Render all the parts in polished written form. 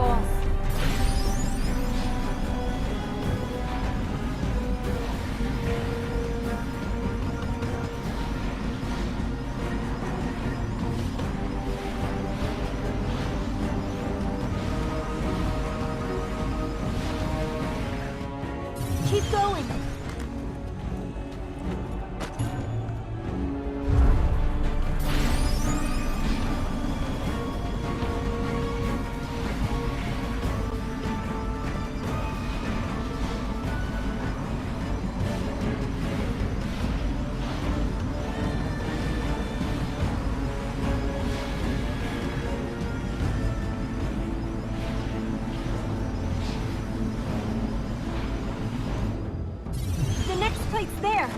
boss. Keep going! The next plate's there!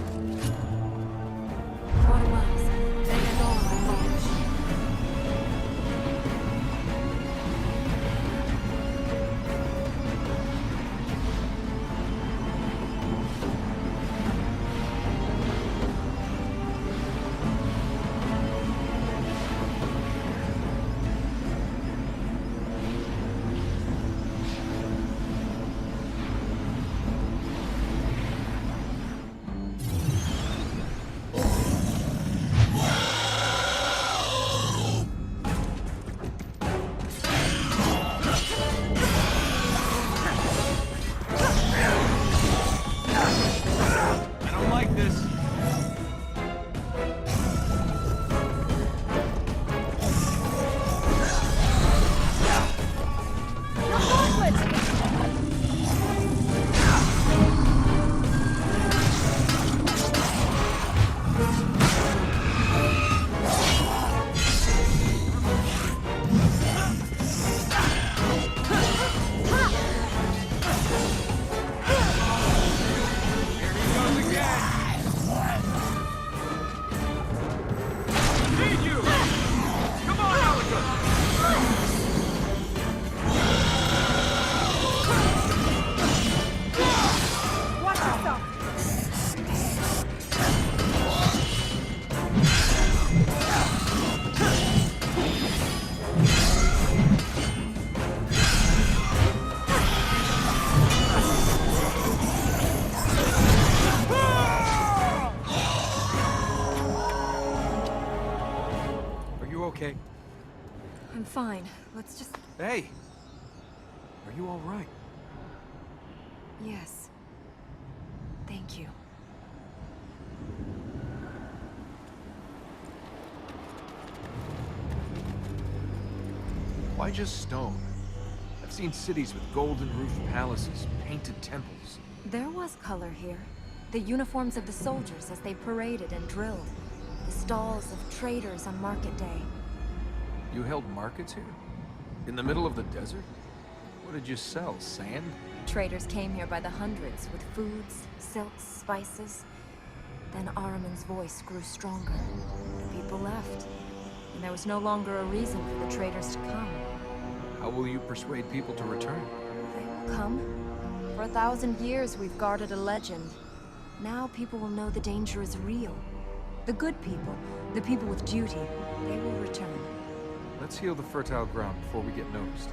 I don't like this. Here he goes again. Need you. Come on, Elika. Watch yourself! Are you okay? I'm fine. Let's just... Hey. Are you all right? Yes. Thank you. Why just stone? I've seen cities with golden roofed palaces, painted temples. There was color here. The uniforms of the soldiers as they paraded and drilled. The stalls of traders on market day. You held markets here? In the middle of the desert? What did you sell? Sand? Traders came here by the hundreds with foods, silks, spices. Then Ahriman's voice grew stronger. The people left, and there was no longer a reason for the traders to come. How will you persuade people to return? They will come. For 1,000 years we've guarded a legend. Now people will know the danger is real. The good people, the people with duty, they will return. Let's heal the fertile ground before we get noticed.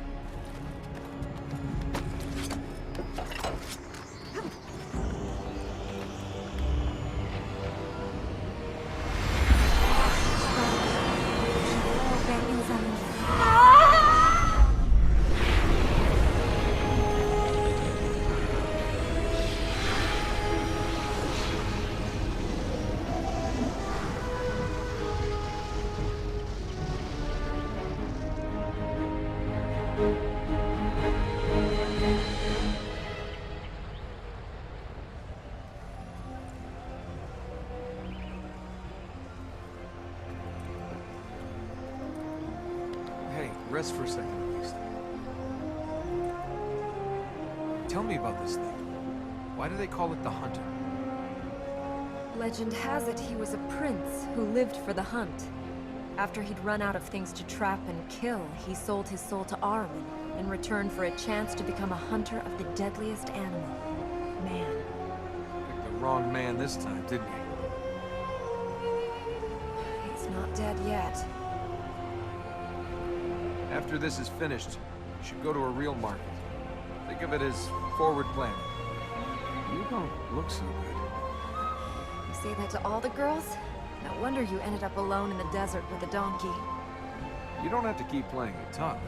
Hey, rest for a second at least. Tell me about this thing. Why do they call it the Hunter? Legend has it he was a prince who lived for the hunt. After he'd run out of things to trap and kill, he sold his soul to Ahriman in return for a chance to become a hunter of the deadliest animal, man. Picked the wrong man this time, didn't he? He's not dead yet. After this is finished, You should go to a real market. Think of it as forward planning. You don't look so good. You say that to all the girls? No wonder you ended up alone in the desert with a donkey. You don't have to keep playing it tough.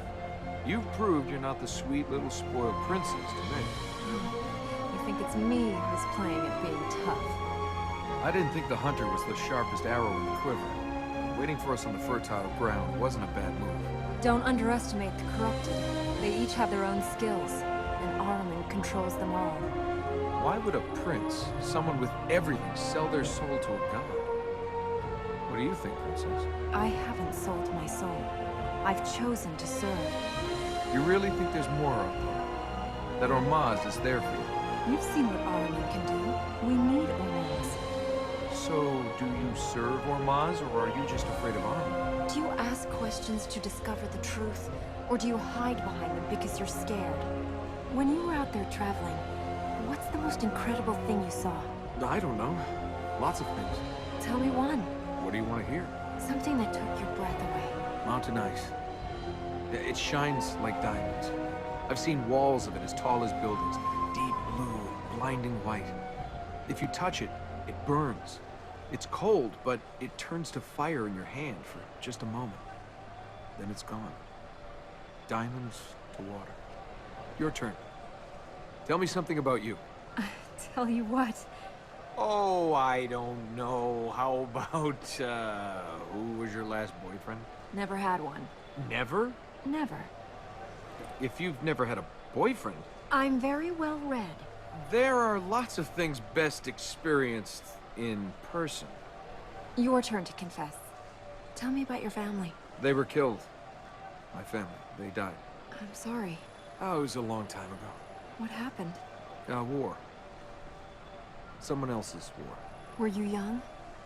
You've proved you're not the sweet little spoiled princess to me. You think it's me who's playing at being tough? I didn't think the hunter was the sharpest arrow in the quiver. Waiting for us on the fertile ground wasn't a bad move. Don't underestimate the corrupted. They each have their own skills, and Ahriman controls them all. Why would a prince, someone with everything, sell their soul to a god? What do you think, princess? I haven't sold my soul. I've chosen to serve. You really think there's more out there? That Ormaz is there for you? You've seen what Ahriman can do. We need Ormaz. So, do you serve Ormaz, or are you just afraid of Ahriman? Do you ask questions to discover the truth, or do you hide behind them because you're scared? When you were out there traveling, what's the most incredible thing you saw? I don't know. Lots of things. Tell me one. What do you want to hear? Something that took your breath away. Mountain ice. It shines like diamonds. I've seen walls of it as tall as buildings. Deep blue, blinding white. If you touch it, it burns. It's cold, but it turns to fire in your hand for just a moment. Then it's gone. Diamonds to water. Your turn. Tell me something about you. Tell you what. Oh, I don't know. How about, who was your last boyfriend? Never had one. Never? Never. If you've never had a boyfriend... I'm very well read. There are lots of things best experienced in person. Your turn to confess. Tell me about your family. They were killed. My family. They died. I'm sorry. Oh, it was a long time ago. What happened? War. Someone else's war. Were you young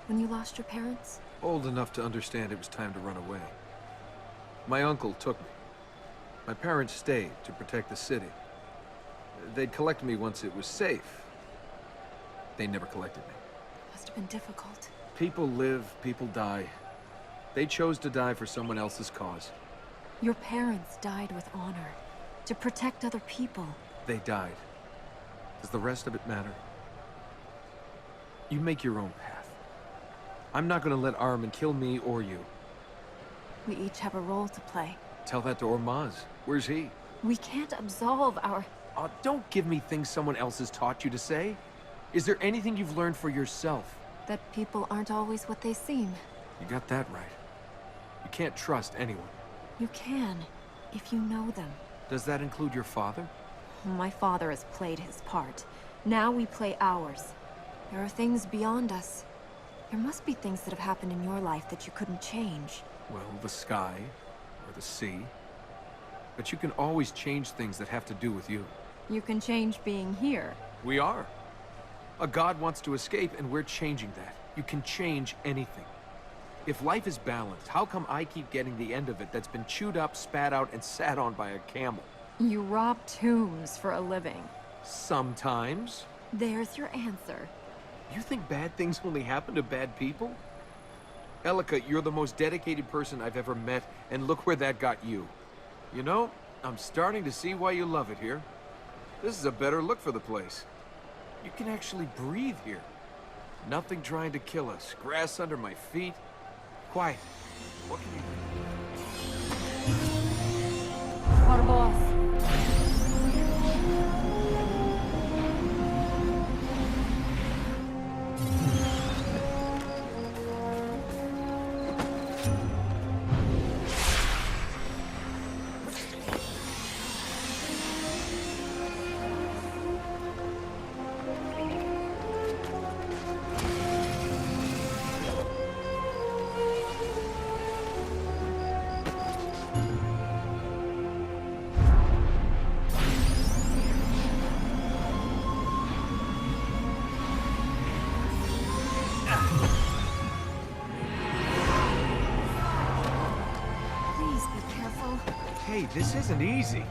when you lost your parents? Old enough to understand it was time to run away. My uncle took me. My parents stayed to protect the city. They'd collect me once it was safe. They never collected me. Must have been difficult. People live, people die. They chose to die for someone else's cause. Your parents died with honor, to protect other people. They died. Does the rest of it matter? You make your own path. I'm not gonna let Ahriman kill me or you. We each have a role to play. Tell that to Ormaz. Where's he? We can't absolve our... Don't give me things someone else has taught you to say. Is there anything you've learned for yourself? That people aren't always what they seem. You got that right. You can't trust anyone. You can, if you know them. Does that include your father? My father has played his part. Now we play ours. There are things beyond us. There must be things that have happened in your life that you couldn't change. Well, the sky, or the sea. But you can always change things that have to do with you. You can change being here. We are. A god wants to escape, and we're changing that. You can change anything. If life is balanced, how come I keep getting the end of it that's been chewed up, spat out, and sat on by a camel? You rob tombs for a living. Sometimes. There's your answer. You think bad things only happen to bad people? Elika, you're the most dedicated person I've ever met, and look where that got you. You know, I'm starting to see why you love it here. This is a better look for the place. You can actually breathe here. Nothing trying to kill us. Grass under my feet. Quiet. What can you do? Our boss. Hey, this isn't easy.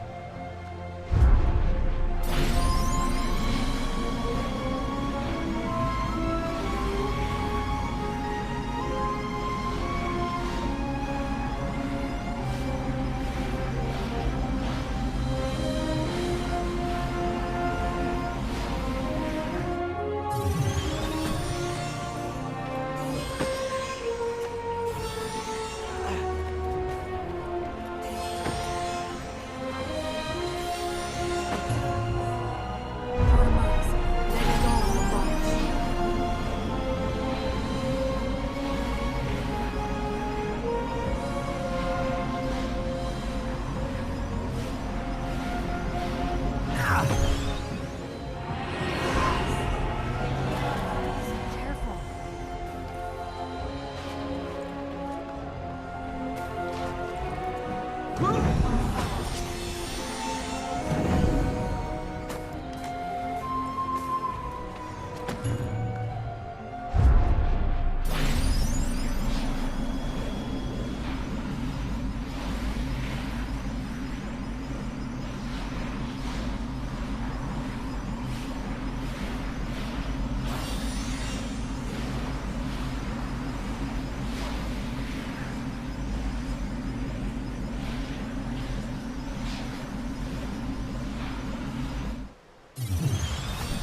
Careful.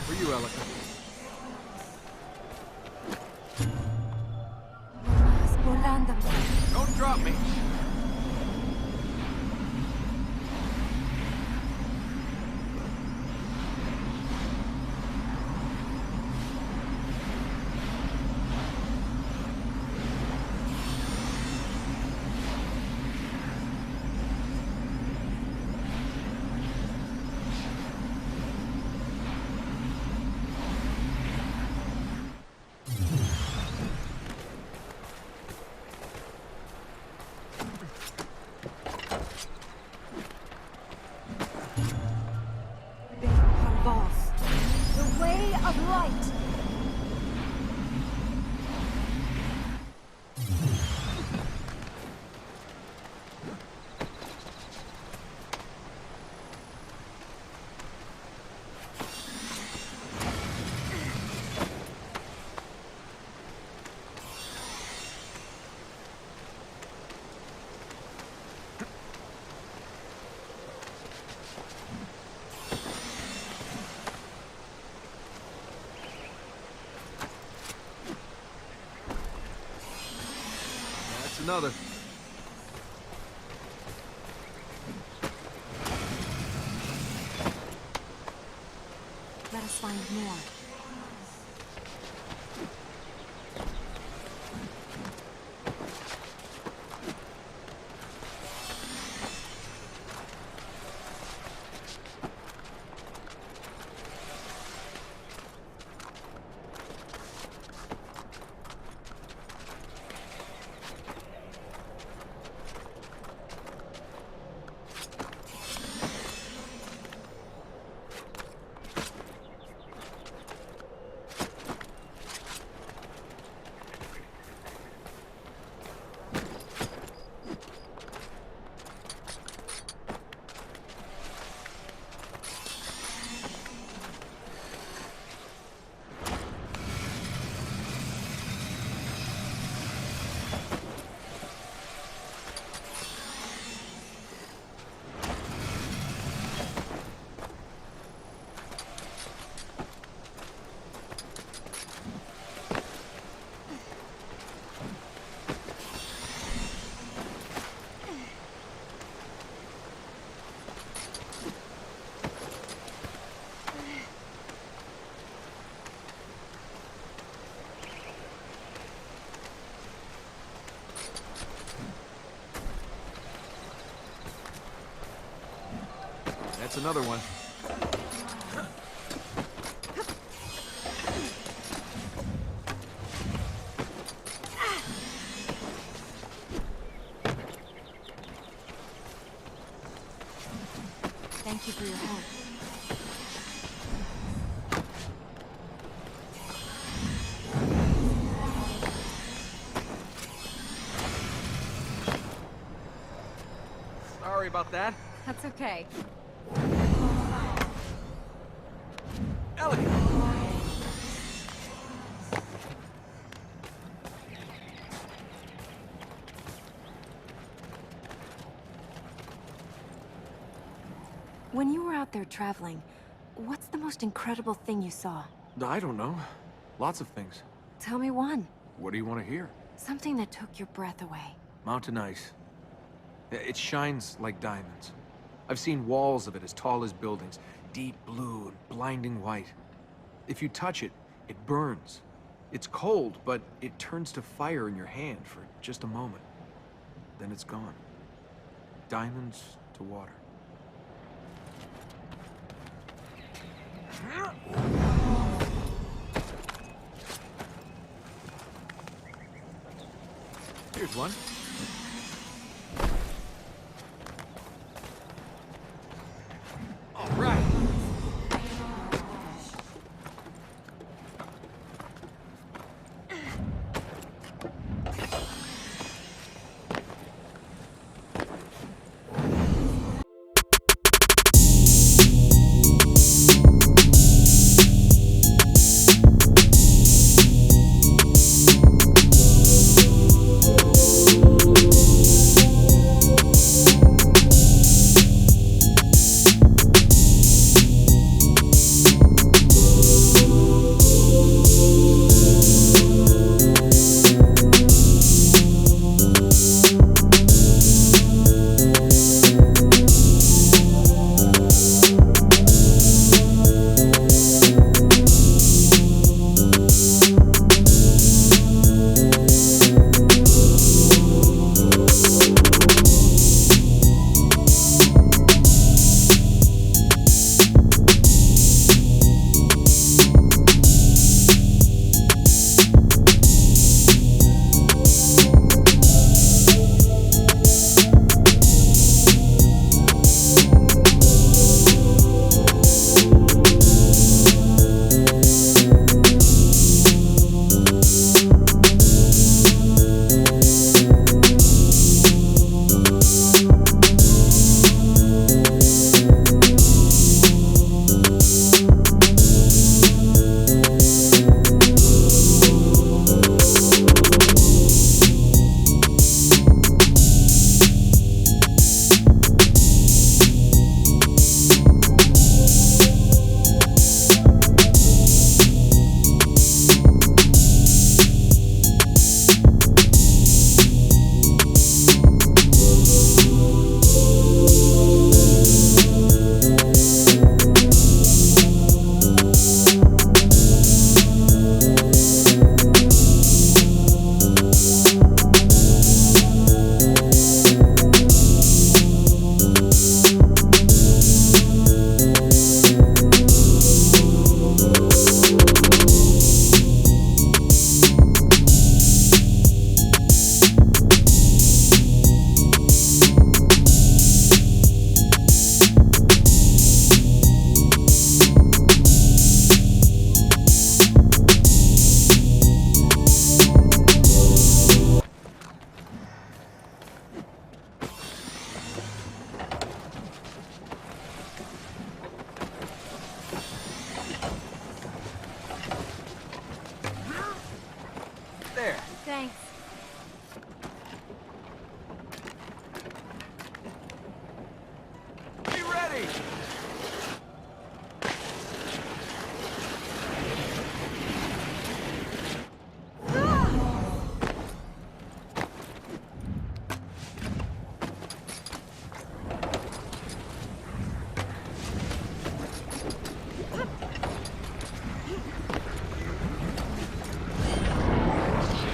For you, Elika. Don't drop me! The way of light! That's another. Let us find more. That's another one. Thank you for your help. Sorry about that. That's okay. Elika! When you were out there traveling, what's the most incredible thing you saw? I don't know. Lots of things. Tell me one. What do you want to hear? Something that took your breath away. Mountain ice. It shines like diamonds. I've seen walls of it as tall as buildings, deep blue and blinding white. If you touch it, it burns. It's cold, but it turns to fire in your hand for just a moment. Then it's gone. Diamonds to water. Here's one. All right. There. Thanks. Be ready!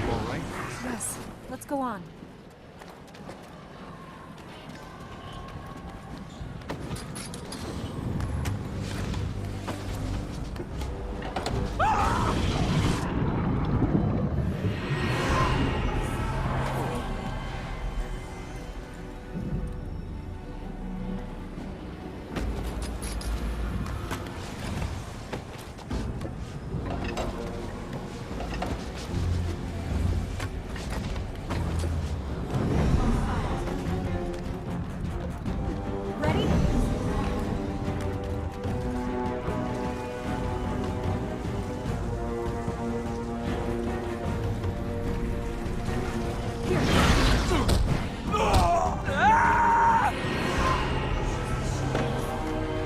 All right. Yes, let's go on. Ready?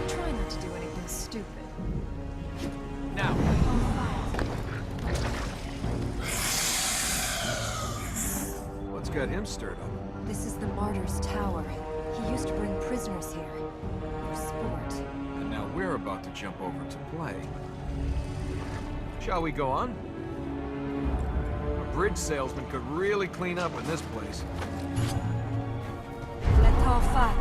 Try not to do anything stupid. Now. What's got him stirred up? This is the Martyr's Tower. He used to bring prisoners here. For sport. And now we're about to jump over to play. Shall we go on? A bridge salesman could really clean up in this place. Let's fat.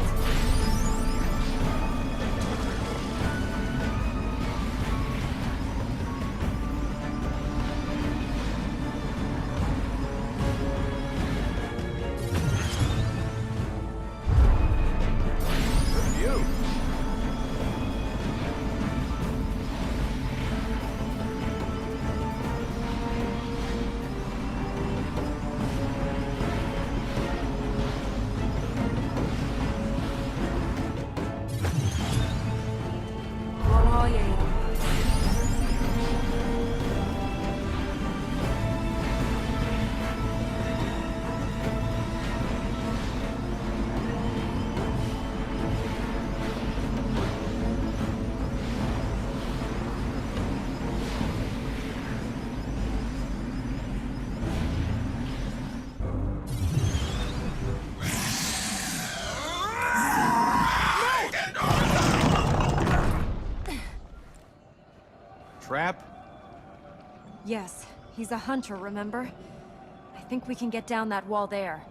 Trap? Yes, he's a hunter, remember? I think we can get down that wall there.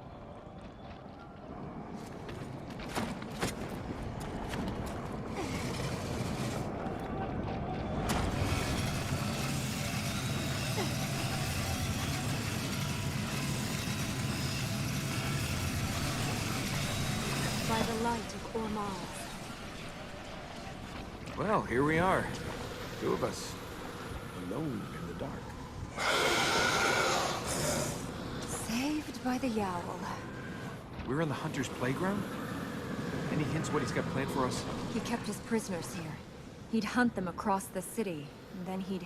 By the light of Ormaz. Well, here we are. Two of us. Alone in the dark. Saved by the Yowl. We're in the hunter's playground? Any hints what he's got planned for us? He kept his prisoners here. He'd hunt them across the city, and then he'd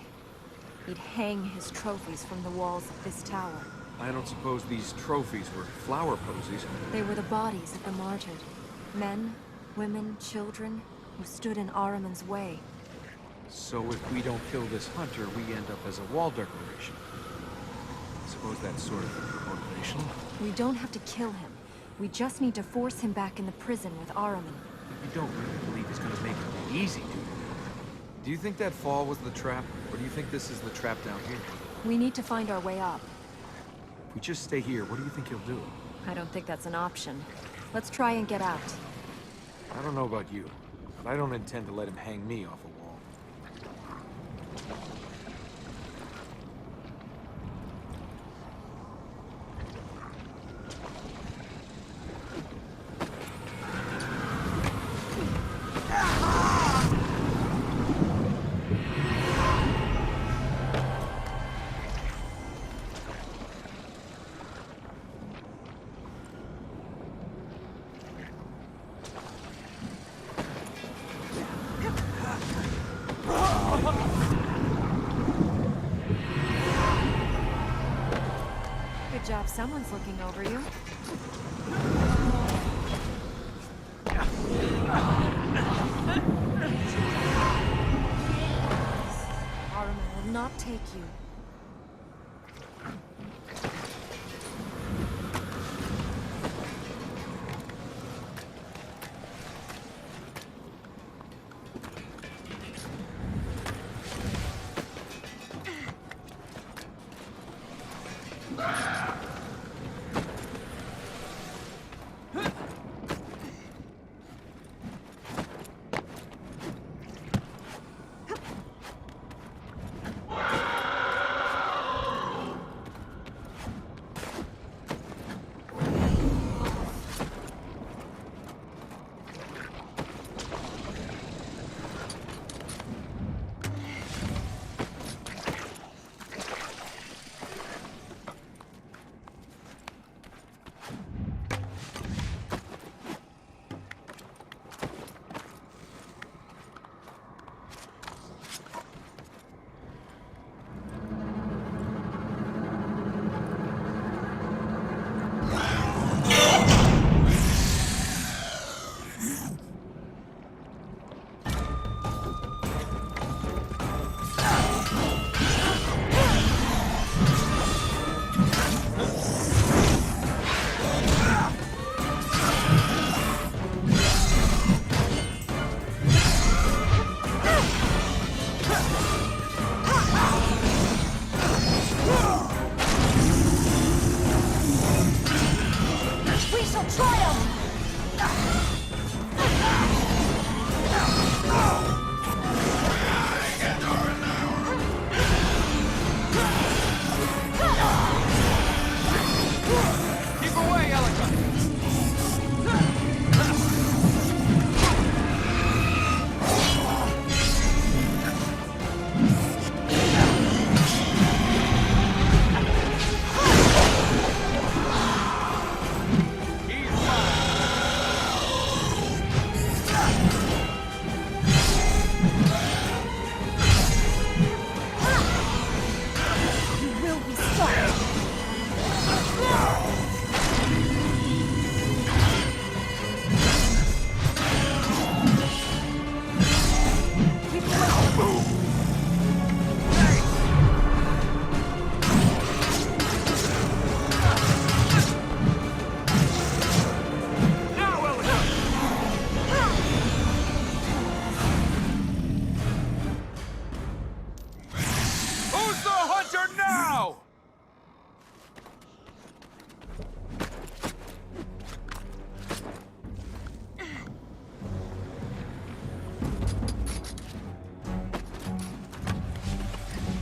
hang his trophies from the walls of this tower. I don't suppose these trophies were flower posies. They were the bodies of the martyred. Men, women, children, who stood in Ahriman's way. So if we don't kill this hunter, we end up as a wall decoration. I suppose that's sort of motivational. We don't have to kill him. We just need to force him back in the prison with Ahriman. You don't really believe he's gonna make it easy, do you? Do you think that fall was the trap? Or do you think this is the trap down here? We need to find our way up. If we just stay here, what do you think he'll do? I don't think that's an option. Let's try and get out. I don't know about you, but I don't intend to let him hang me off a wall. Good job, someone's looking over you. Ahriman will not take you.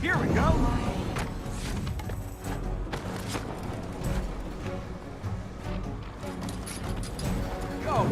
Here we go! Go!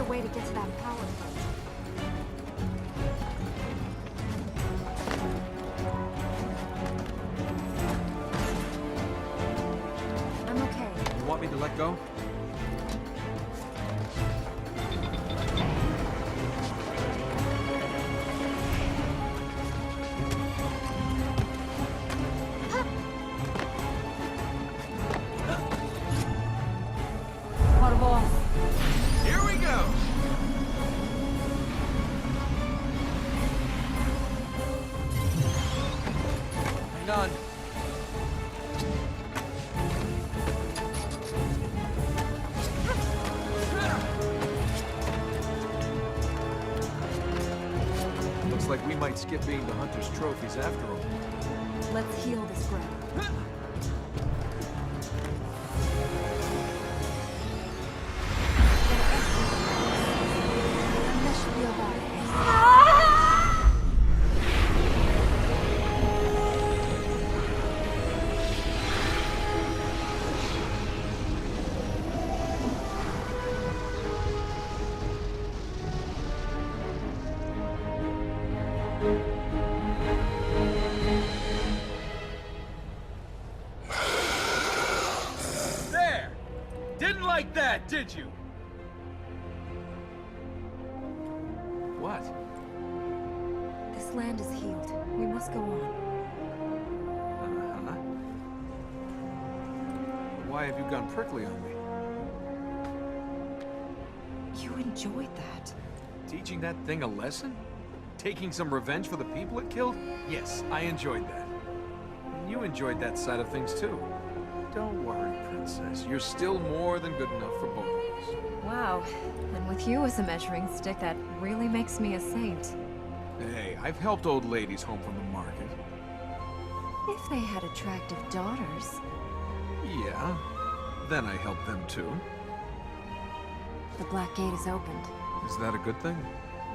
Way to get to that power plant. I'm okay. You want me to let go? Here we go! Hang on. Looks like we might skip being the hunter's trophies after all. Let's heal this ground. That should be about it. There! Didn't like that, did you? What? This land is healed. We must go on. Uh-huh. Why have you gone prickly on me? You enjoyed that. Teaching that thing a lesson? Taking some revenge for the people it killed? Yes, I enjoyed that. And you enjoyed that side of things too. Don't worry, Princess. You're still more than good enough for both of us. Wow. And with you as a measuring stick, that really makes me a saint. Hey, I've helped old ladies home from the market. If they had attractive daughters. Yeah, then I helped them too. The Black Gate is opened. Is that a good thing?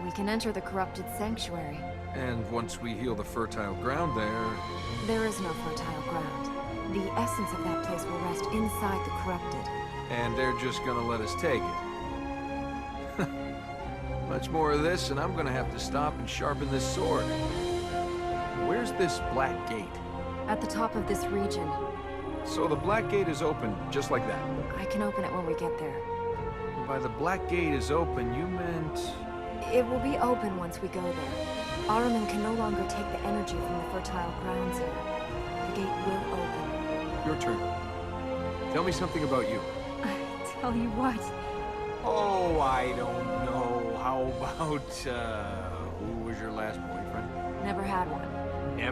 We can enter the corrupted sanctuary. And once we heal the fertile ground there... There is no fertile ground. The essence of that place will rest inside the corrupted. And they're just gonna let us take it. Much more of this, and I'm gonna have to stop and sharpen this sword. Where's this Black Gate? At the top of this region. So the Black Gate is open, just like that. I can open it when we get there. By the Black Gate is open, you meant... It will be open once we go there. Ahriman can no longer take the energy from the fertile grounds here. The gate will open. Your turn. Tell me something about you. Tell you what? Oh, I don't know. How about, who was your last boyfriend? Never had one.